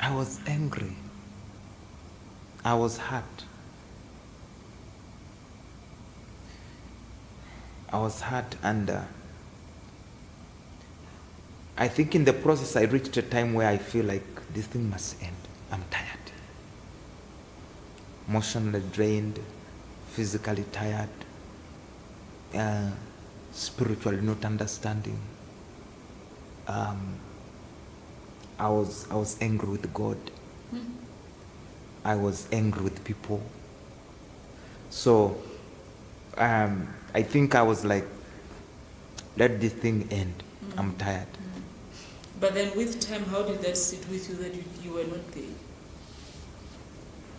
I was angry. I was hurt. And I think in the process I reached a time where I feel like this thing must end. I'm tired. Emotionally drained, physically tired, spiritually not understanding. I was angry with God. I was angry with people. So I think I was like, let this thing end. I'm tired. But then with time, how did that sit with you that you were not there?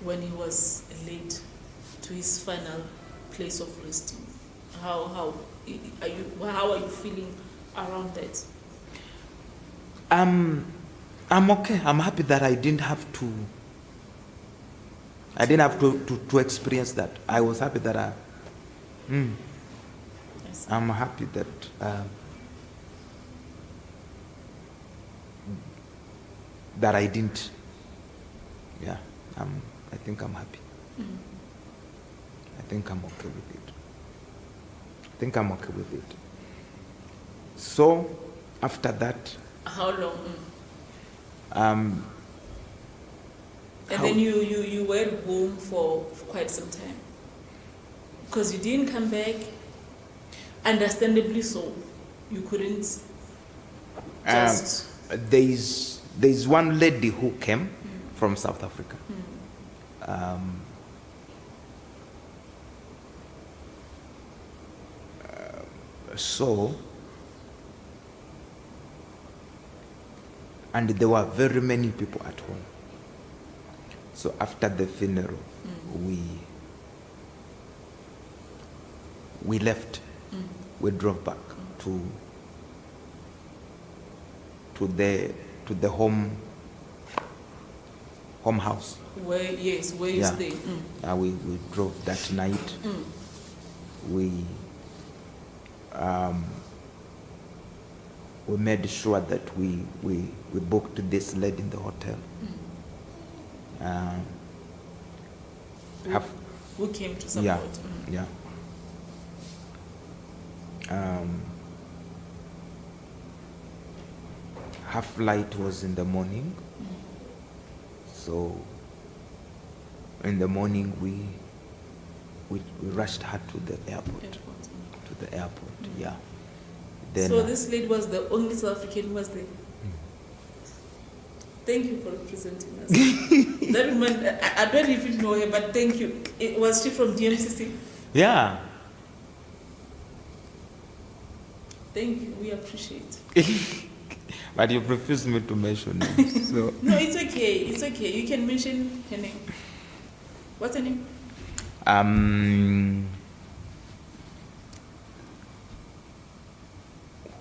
When he was laid to his final place of resting. How are you feeling around that? I'm okay. I'm happy that I didn't have to experience that. I was happy that I'm happy that that I didn't. Yeah, I think I'm happy. I think I'm okay with it. So after that, how long? And then you were home for quite some time because you didn't come back. Understandably so, you couldn't just. There's one lady who came from South Africa. So, and there were very many people at home. So after the funeral, we left. We drove back to the home house. Where you stay. We drove that night. We made sure that we booked this lady in the hotel. Who came to support? Yeah. Her flight was in the morning. So in the morning we rushed her to the airport. To the airport, yeah. Then, so this lady was the only South African who was there. Thank you for representing us. That woman, I don't even know her, but thank you. Was she from DMCC? yeah. Thank you, we appreciate. But you refused me to mention it. So No, it's okay. It's okay. You can mention her name. What's her name?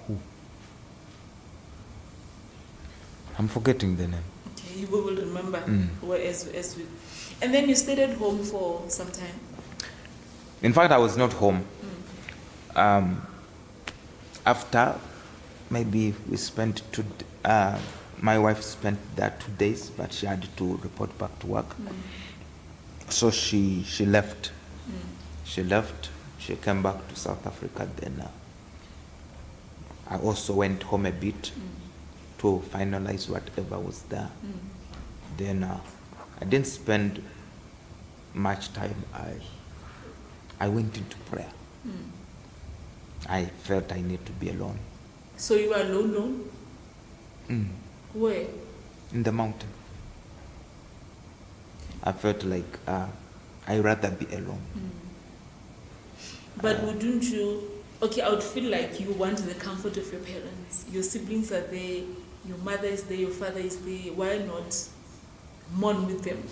Who? I'm forgetting the name. Okay, you will remember. As we, and then you stayed at home for some time. In fact, I was not home. After maybe we spent my wife spent there 2 days, but she had to report back to work. So she left. She left. She came back to South Africa. Then I also went home a bit to finalize whatever was there. Then I didn't spend much time. I went into prayer. I felt I need to be alone. So you were alone? Where? In the mountain. I felt like I'd rather be alone. But wouldn't you? Okay, I would feel like you want the comfort of your parents. Your siblings are there. Your mother is there. Your father is there. Why not mourn with them?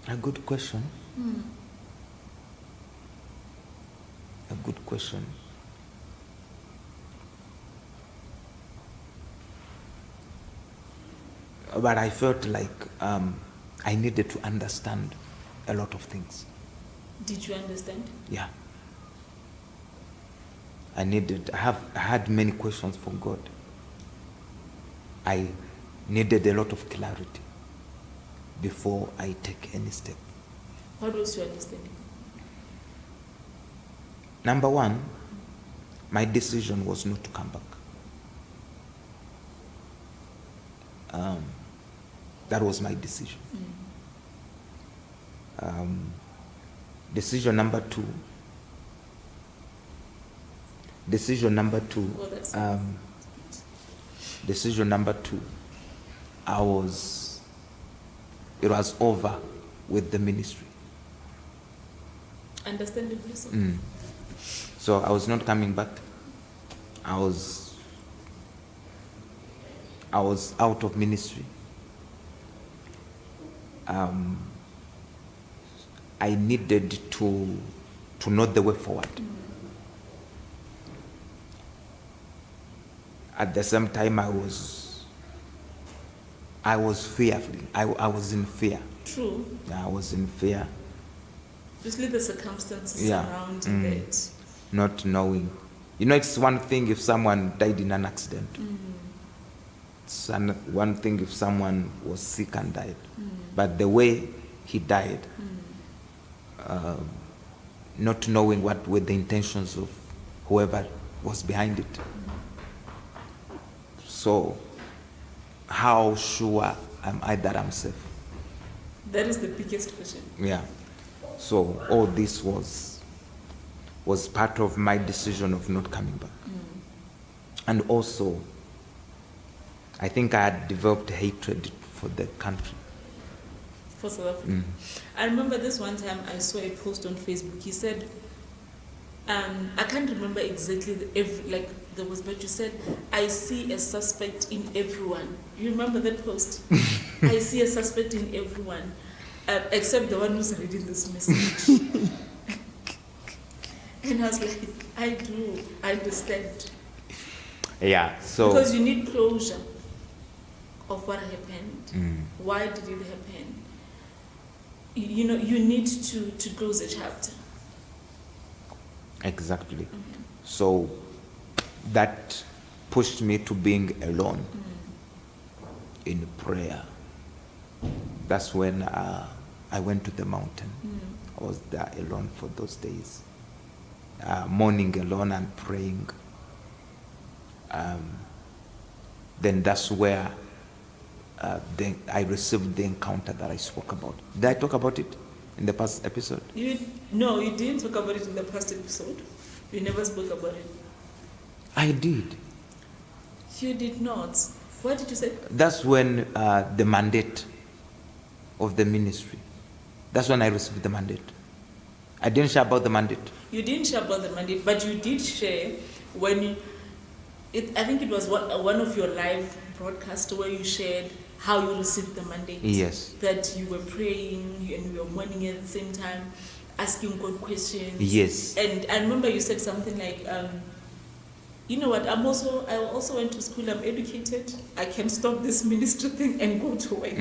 A good question. A good question. But I felt like I needed to understand a lot of things. Did you understand? Yeah. I had many questions for God. I needed a lot of clarity before I take any step. What was your understanding? Number one, my decision was not to come back. That was my decision. Decision number two. Decision number two. It was over with the ministry. Understandably so. So I was not coming back. I was out of ministry. I needed to know the way forward. At the same time, I was fearful. I was in fear. True. Yeah, I was in fear. Obviously, the circumstances surrounding it. Not knowing. It's one thing if someone died in an accident. It's one thing if someone was sick and died. But the way he died, not knowing what were the intentions of whoever was behind it. So, how sure am I that I'm safe? That is the biggest question. Yeah. So all this was part of my decision of not coming back. And also, I think I had developed hatred for the country. For South Africa. I remember this one time I saw a post on Facebook. He said, I can't remember exactly there was, but you said, I see a suspect in everyone. You remember that post? I see a suspect in everyone, except the one who's reading this message. And I was like, I do, I understand. Yeah, so... Because you need closure of what happened. Why did it happen? You need to close a chapter. Exactly. So that pushed me to being alone in prayer. That's when I went to the mountain. I was there alone for those days, mourning alone and praying. then that's where I received the encounter that I spoke about. Did I talk about it in the past episode? No, you didn't talk about it in the past episode. You never spoke about it. I did. You did not. What did you say? That's when the mandate of the ministry. That's when I received the mandate. I didn't share about the mandate. You didn't share about the mandate, but you did share when I think it was one of your live broadcasts where you shared how you received the mandate. Yes. That you were praying and you were mourning at the same time, asking God questions. Yes. And I remember you said something like, you know what, I also went to school, I'm educated, I can stop this ministry thing and go to work.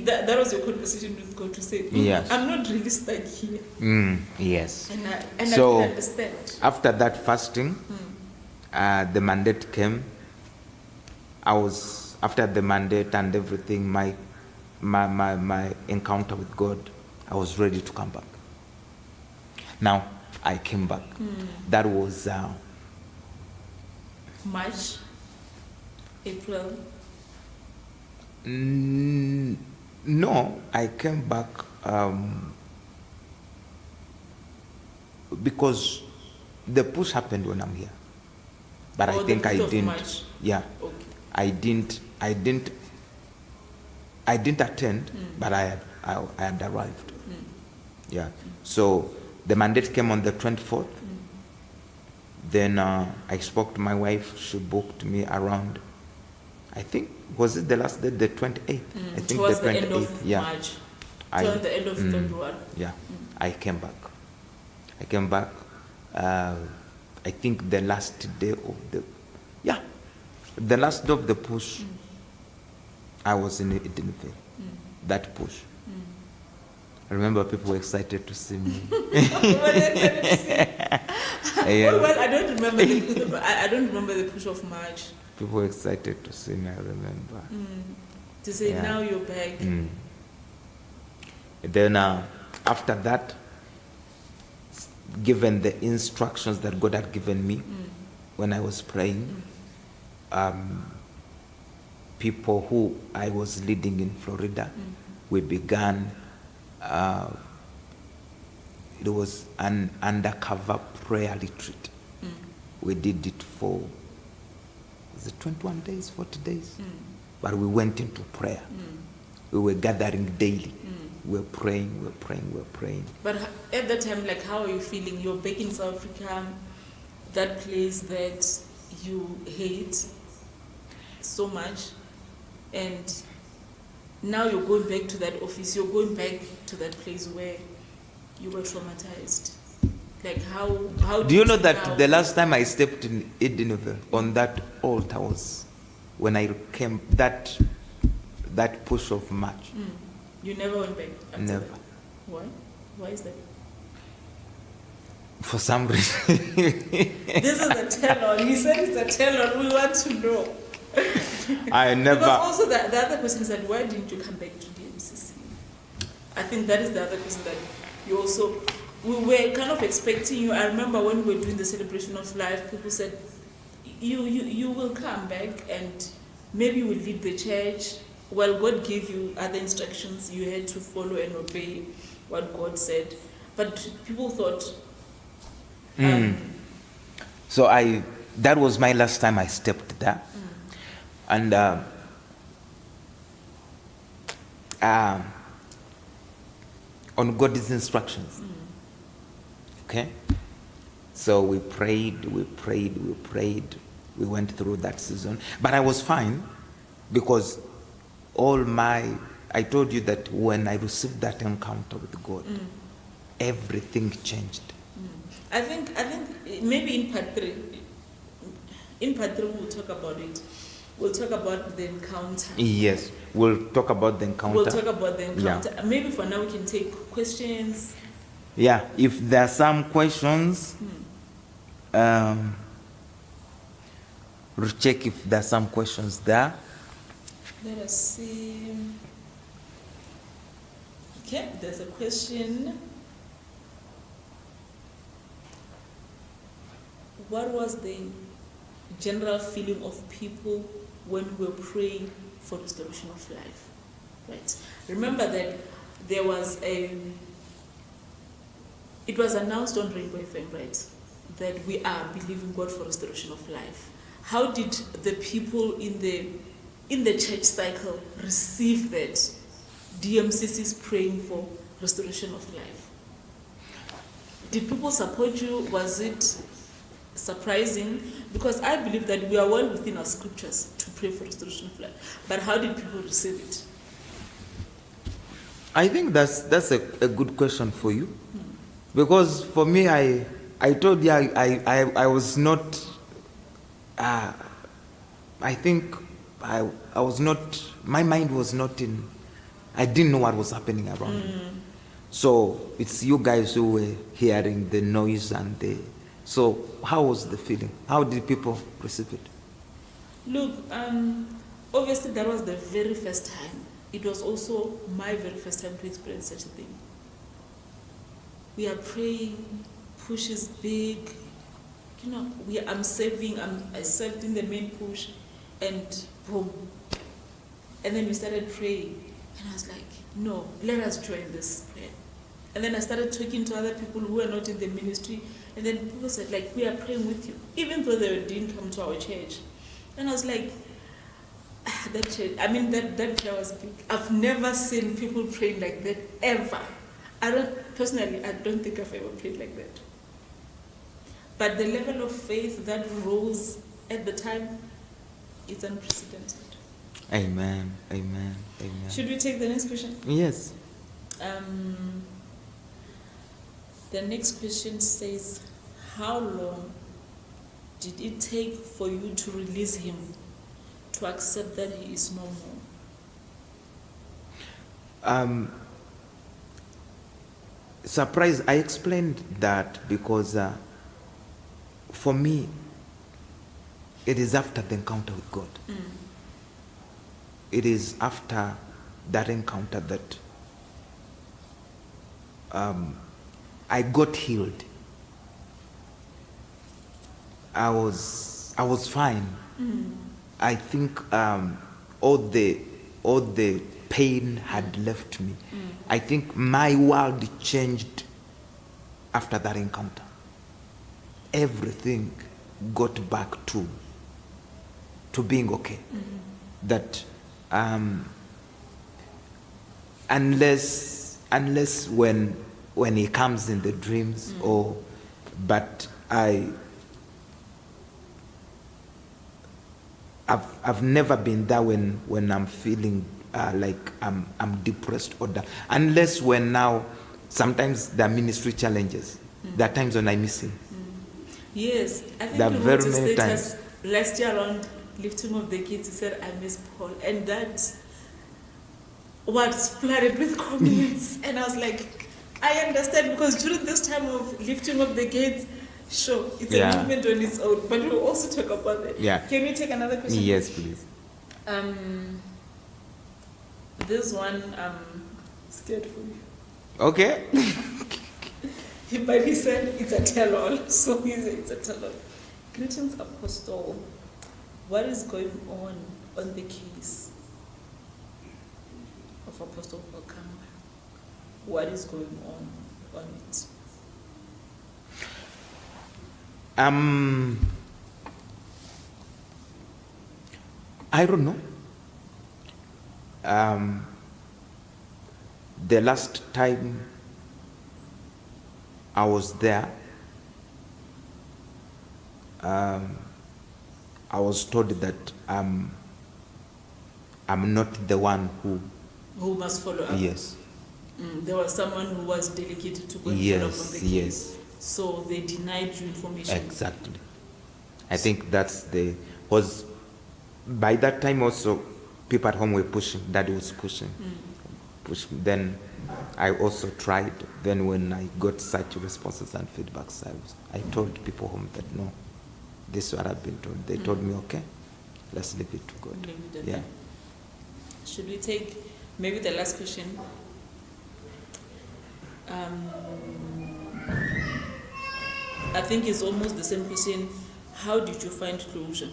That was your conversation with God to say, yes. I'm not really stuck here. Yes. And I so, can understand. After that fasting, the mandate came. After the mandate and everything, my encounter with God, I was ready to come back. Now, I came back. That was March, April. No, I came back because the push happened when I'm here. But I think I didn't. March. Yeah. Okay. I didn't attend, but I had arrived. Yeah. So the mandate came on the 24th. Then I spoke to my wife. She booked me around, I think, was it the last day, the 28th? I think towards the 28th. The end of yeah. March. Towards the end of February. Yeah. I came back. I think the last day of the last day of the push, I was in Edinburgh. That push. I remember people were excited to see me. Yeah. Well, I don't remember. I don't remember the push of March. People were excited to see me. I remember. To say now you're back. Then after that, given the instructions that God had given me when I was praying, people who I was leading in Florida, we began. It was an undercover prayer retreat. We did it for, was it 21 days, 40 days? But we went into prayer. We were gathering daily. We were praying. But at that time, like, how are you feeling? You're back in South Africa, that place that you hate so much, and now you're going back to that office. You're going back to that place where you were traumatized. Like, how do you know that the last time I stepped in Edinburgh on that altar was when I came that push of March. You never went back after Never. that? Why? Why is that? For some reason. This is a tell-on. He said it's a tell-on. We want to know. I never. Because also the other person said, why didn't you come back to DMCC? I think that is the other question that you also, we were kind of expecting you. I remember when we were doing the celebration of life, people said, you will come back and maybe you will lead the church. Well, God gave you other instructions. You had to follow and obey what God said. But people thought... So that was my last time I stepped there. And on God's instructions. Okay? So we prayed. We went through that season. But I was fine because I told you that when I received that encounter with God, everything changed. I think maybe in part 3 we'll talk about it. We'll talk about the encounter. Yes, we'll talk about the encounter. Yeah. Maybe for now we can take questions. Yeah, if there are some questions, we'll check if there are some questions there. Let us see. Okay, there's a question. What was the general feeling of people when we were praying for restoration of life, right? Remember that there was it was announced on Rainbow FM, right, that we are believing God for restoration of life. How did the people in the church cycle receive that DMCC is praying for restoration of life? Did people support you? Was it surprising? Because I believe that we are well within our scriptures to pray for restoration of life. But how did people receive it? I think that's a good question for you. Because for me, I told you I was not, I think I was not, my mind was not in, I didn't know what was happening around me. So it's you guys who were hearing the noise and so how was the feeling? How did people receive it? Look, obviously that was the very first time. It was also my very first time to experience such a thing. We are praying, push is big, I'm serving, I served in the main push, and boom. And then we started praying, and I was like, no, let us join this prayer. And then I started talking to other people who were not in the ministry, and then people said, like, we are praying with you, even though they didn't come to our church. And I was like, that church, that prayer was big. I've never seen people praying like that, ever. I don't think I've ever prayed like that. But the level of faith that rose at the time is unprecedented. Amen, amen, amen. Should we take the next question? Yes. The next question says, how long did it take for you to release him, to accept that he is no more? Surprise, I explained that because for me, it is after the encounter with God. It is after that encounter that I got healed. I was fine. I think all the pain had left me. I think my world changed after that encounter. Everything got back to being okay. That unless when he comes in the dreams but I've never been there when I'm feeling like I'm depressed or that, unless when now sometimes there are ministry challenges. There are times when I miss him. Yes, I think there are you very wrote a many status times. last year around lifting of the kids. He said, I miss Paul, and that was flooded with comments. And I was like, I understand, because during this time of lifting of the gates, sure, it's a movement on its own, but we'll also talk about that. Yeah. Can we take another question? Yes, please. This one, I'm scared for you. Okay. But he said it's a tell-all, so it's a tell-all. Greetings, Apostle. What is going on the case of Apostle Mokgadi? What is going on it? I don't know. The last time I was there, I was told that I'm not the one who must follow up. Yes. There was someone who was delegated to go and follow up on the case. Yes. So they denied you information. Exactly. I think was by that time also people at home were pushing. Daddy was pushing. Then I also tried. Then when I got such responses and feedbacks, I told people home that no, this is what I've been told. They told me, okay, let's leave it to God. Yeah. Should we take maybe the last question? I think it's almost the same question. How did you find closure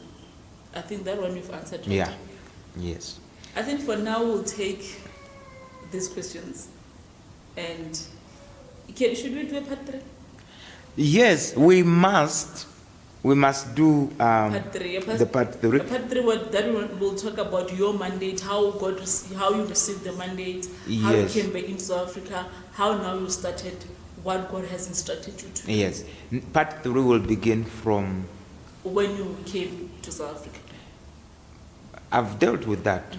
I think that one you've answered. Right? Yeah. Yes. I think for now we'll take these questions. And should we do a part 3? Yes, we must. We must do Part 3. the part 3. Part 3, that will talk about your mandate, how you received the mandate, how you Yes. came back into South Africa, how now you started, what God has instructed you to do Yes. Part 3 will begin from. when you came to South Africa. I've dealt with that.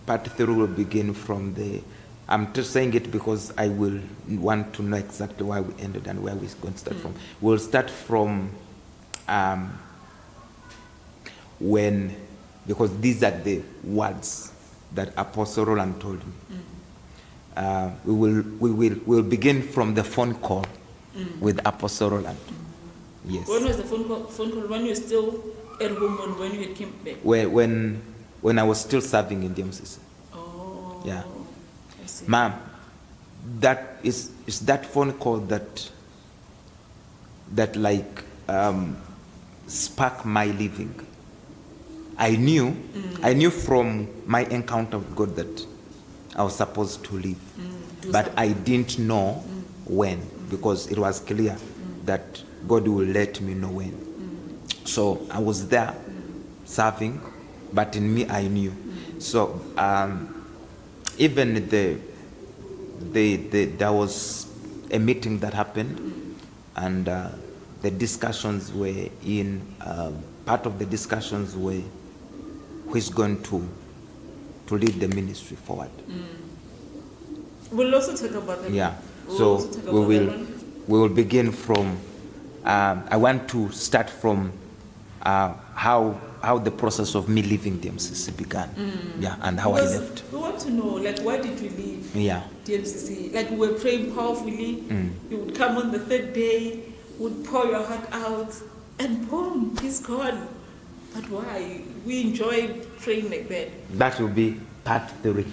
Part 3 will begin from the. I'm just saying it because I will want to know exactly why we ended and where we're going to start from. We'll start from when, because these are the words that Apostle Roland told me. We'll begin from the phone call with Apostle Roland. Yes. When was the phone call? When you were still at home and when you came back? When I was still serving in DMCC. Oh. Yeah. I see. Ma'am, that is that phone call that like sparked my living. I knew from my encounter with God that I was supposed to leave, but I didn't know when, because it was clear that God will let me know when. So I was there serving, but in me I knew. So even there was a meeting that happened, and the discussions were in part of the discussions were who's going to lead the ministry forward. We'll also talk about that. Yeah. We'll So also talk we about that will begin from. I want to start from how the process of me leaving DMCC began. Yeah, and how Because I left. we want to know, like, why did you leave Yeah. DMCC? Like, we were praying powerfully. You would come on the 3rd day, would pour your heart out, and boom, he's gone. But why? We enjoyed praying like that. That will be part 3.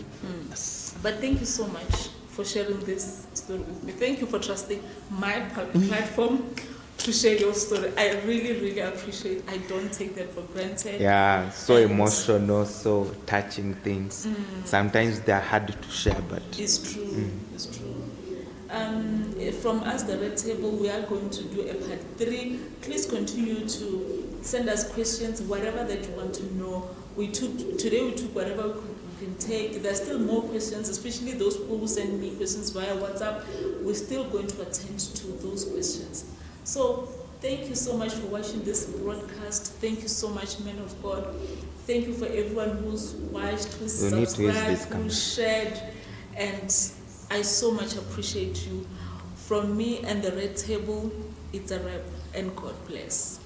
Yes. But thank you so much for sharing this story with me. Thank you for trusting my platform to share your story. I really, really appreciate it. I don't take that for granted. Yeah, so And emotional, so touching things. Sometimes they're hard to share, but It's true. It's true. From us, the Red Table, we are going to do a part 3. Please continue to send us questions, whatever that you want to know. Today we took whatever we can take. There's still more questions, especially those people who send me questions via WhatsApp. We're still going to attend to those questions. So thank you so much for watching this broadcast. Thank you so much, men of God. Thank you for everyone who's watched, who's You need to use this subscribed, camera. who shared, and I so much appreciate you. From me and the Red Table, it's a wrap, and God bless.